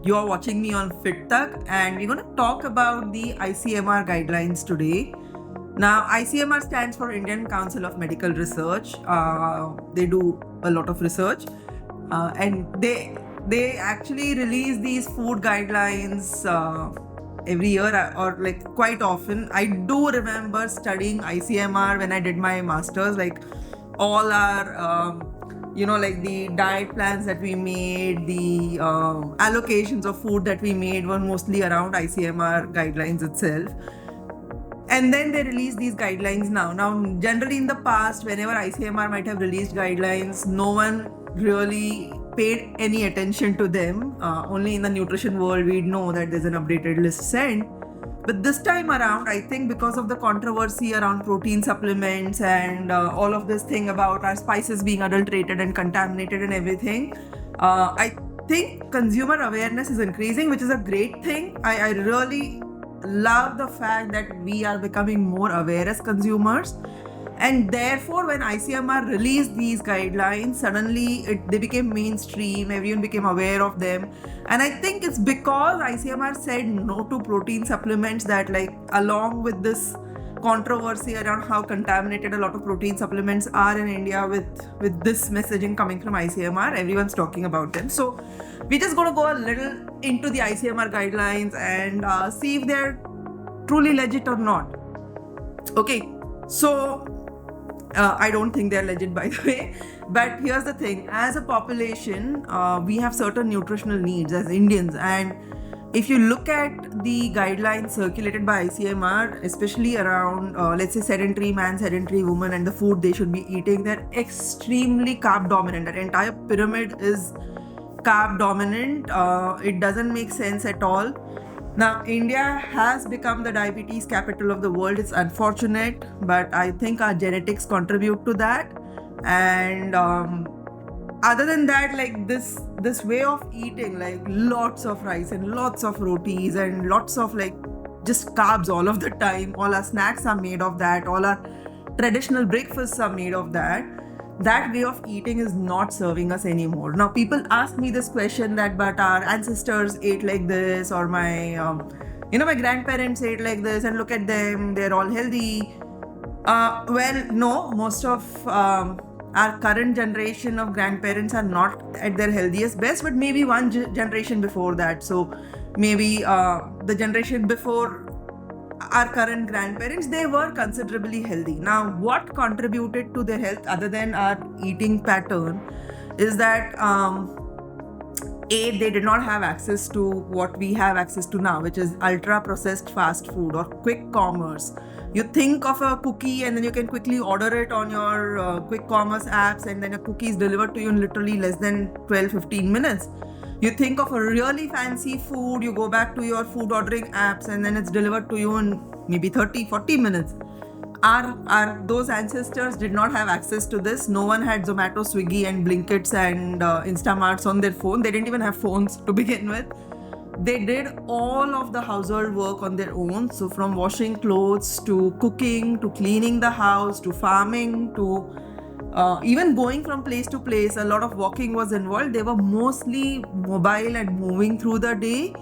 You're watching me on FitTech, and we're going to talk about the ICMR guidelines today. Now, ICMR stands for Indian Council of Medical Research. They do a lot of research, and they actually release these food guidelines every year or like quite often. I do remember studying ICMR when I did my masters. Like all our like the diet plans that we made, the allocations of food that we made were mostly around ICMR guidelines itself. And then they release these guidelines now. Now, generally in the past, whenever ICMR might have released guidelines, no one really paid any attention to them. Only in the nutrition world, we'd know that there's an updated list sent. But this time around, I think because of the controversy around protein supplements and all of this thing about our spices being adulterated and contaminated and everything, I think consumer awareness is increasing, which is a great thing. I really love the fact that we are becoming more aware as consumers. And therefore, when ICMR released these guidelines, suddenly they became mainstream, everyone became aware of them. And I think it's because ICMR said no to protein supplements that, like, along with this controversy around how contaminated a lot of protein supplements are in India with this messaging coming from ICMR, everyone's talking about them. So we're just going to go a little into the ICMR guidelines and see if they're truly legit or not. Okay, so I don't think they're legit, by the way. But here's the thing. As a population, we have certain nutritional needs as Indians. And if you look at the guidelines circulated by ICMR, especially around, let's say, sedentary man, sedentary woman, and the food they should be eating, they're extremely carb dominant. That entire pyramid is carb dominant. It doesn't make sense at all. Now, India has become the diabetes capital of the world. It's unfortunate, but I think our genetics contribute to that. And other than that, like this way of eating, like lots of rice and lots of rotis and lots of like just carbs all of the time. All our snacks are made of that. All our traditional breakfasts are made of that. That way of eating is not serving us anymore. Now, people ask me this question that, but our ancestors ate like this, or my grandparents ate like this, and look at them, they're all healthy. Well, no, most of our current generation of grandparents are not at their healthiest best, but maybe one generation before that. So maybe the generation before our current grandparents, they were considerably healthy. Now, what contributed to their health other than our eating pattern is that they did not have access to what we have access to now, which is ultra processed fast food or quick commerce. You think of a cookie and then you can quickly order it on your quick commerce apps, and then a cookie is delivered to you in literally less than 12-15 minutes. You think of a really fancy food, you go back to your food ordering apps, and then it's delivered to you in maybe 30-40 minutes. Those ancestors did not have access to this. No one had Zomato, Swiggy, and Blinkits and Instamarts on their phone. They didn't even have phones to begin with. They did all of the household work on their own. So from washing clothes to cooking to cleaning the house to farming to even going from place to place, a lot of walking was involved. They were mostly mobile and moving through the day.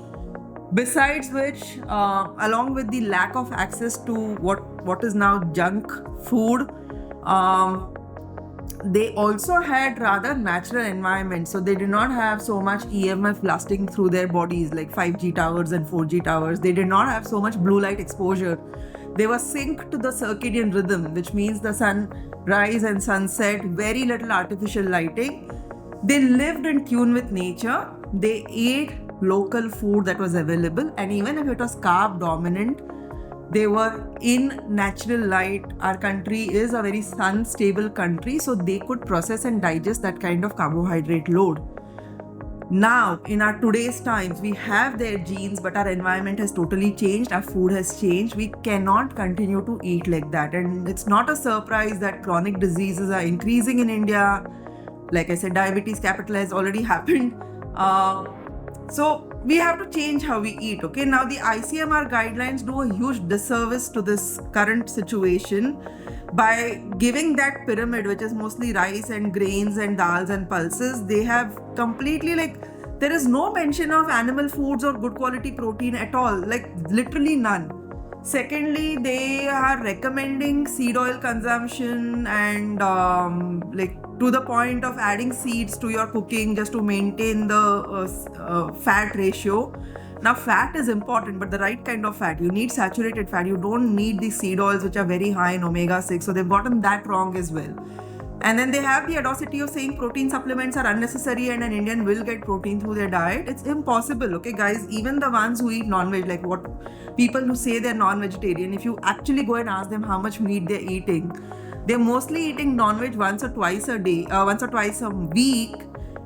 Besides which, along with the lack of access to what is now junk food, they also had rather natural environment. So they did not have so much EMF blasting through their bodies like 5G towers and 4G towers. They did not have so much blue light exposure. They were synced to the circadian rhythm, which means the sunrise and sunset, very little artificial lighting. They lived in tune with nature. They ate local food that was available, and even if it was carb dominant, they were in natural light. Our country is a very sun stable country, so they could process and digest that kind of carbohydrate load. Now, in our today's times, we have their genes, but our environment has totally changed. Our food has changed. We cannot continue to eat like that. And it's not a surprise that chronic diseases are increasing in India. Like I said, diabetes capital has already happened. So we have to change how we eat. Okay, now the ICMR guidelines do a huge disservice to this current situation by giving that pyramid, which is mostly rice and grains and dals and pulses. They have completely There is no mention of animal foods or good quality protein at all, like literally none. Secondly, they are recommending seed oil consumption and like to the point of adding seeds to your cooking just to maintain the fat ratio. Now, fat is important, but the right kind of fat. You need saturated fat. You don't need the seed oils, which are very high in omega-6. So they've gotten that wrong as well. And then they have the audacity of saying protein supplements are unnecessary and an Indian will get protein through their diet. It's impossible, okay, guys? Even the ones who eat non-veg, like what people who say they're non-vegetarian, if you actually go and ask them how much meat they're eating, they're mostly eating non-veg once or twice a week.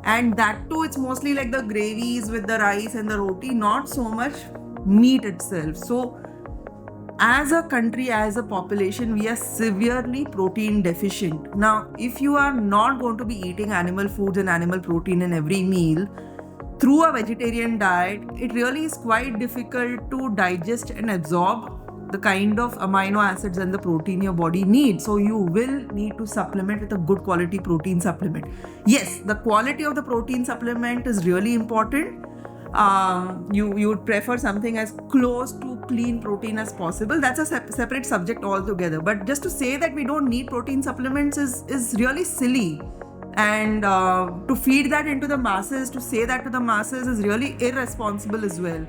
And that too, it's mostly like the gravies with the rice and the roti, not so much meat itself. So as a country, as a population, we are severely protein deficient. Now, if you are not going to be eating animal foods and animal protein in every meal through a vegetarian diet, it really is quite difficult to digest and absorb the kind of amino acids and the protein your body needs. So you will need to supplement with a good quality protein supplement. Yes, the quality of the protein supplement is really important. You would prefer something as close to clean protein as possible. That's a separate subject altogether. But just to say that we don't need protein supplements is really silly. And to feed that into the masses, to say that to the masses is really irresponsible as well.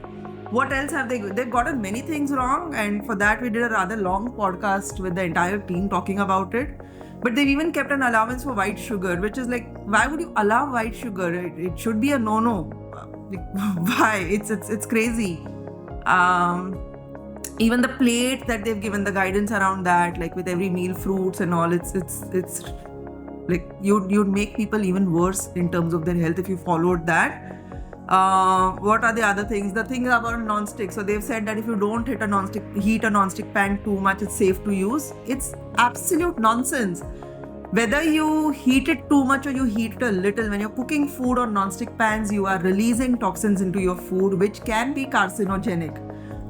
What else have they? They've gotten many things wrong, and for that we did a rather long podcast with the entire team talking about it. But they've even kept an allowance for white sugar, which is like, why would you allow white sugar? It should be a no-no. Why? It's crazy. Even the plate that they've given, the guidance around that, like with every meal, fruits and all, it's like you'd make people even worse in terms of their health if you followed that. What are the other things? The thing about non-stick. So they've said that if you don't heat a non-stick pan too much, it's safe to use. It's absolute nonsense. Whether you heat it too much or you heat it a little, when you're cooking food on non-stick pans, you are releasing toxins into your food, which can be carcinogenic.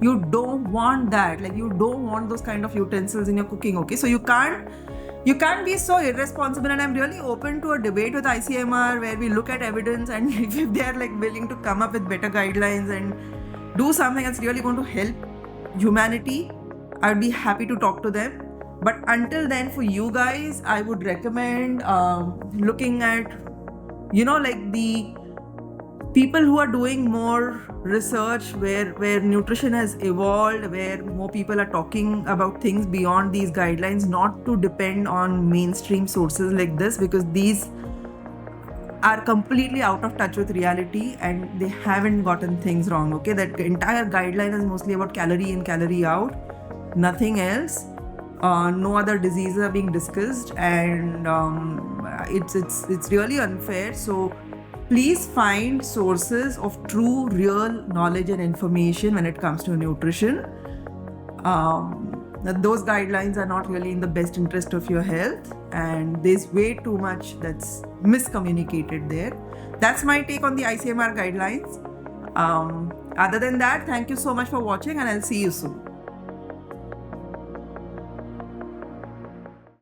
You don't want that. Like, you don't want those kind of utensils in your cooking, okay? So you can't be so irresponsible. And I'm really open to a debate with ICMR where we look at evidence, and if they're like willing to come up with better guidelines and do something that's really going to help humanity, I'd be happy to talk to them. But until then, for you guys, I would recommend looking at, like the people who are doing more research where nutrition has evolved, where more people are talking about things beyond these guidelines, not to depend on mainstream sources like this, because these are completely out of touch with reality and they haven't gotten things wrong, okay? That entire guideline is mostly about calorie in, calorie out, nothing else. No other diseases are being discussed, and it's really unfair. So please find sources of true, real knowledge and information when it comes to nutrition. Those guidelines are not really in the best interest of your health, and there's way too much that's miscommunicated there. That's my take on the ICMR guidelines. Other than that, thank you so much for watching, and I'll see you soon.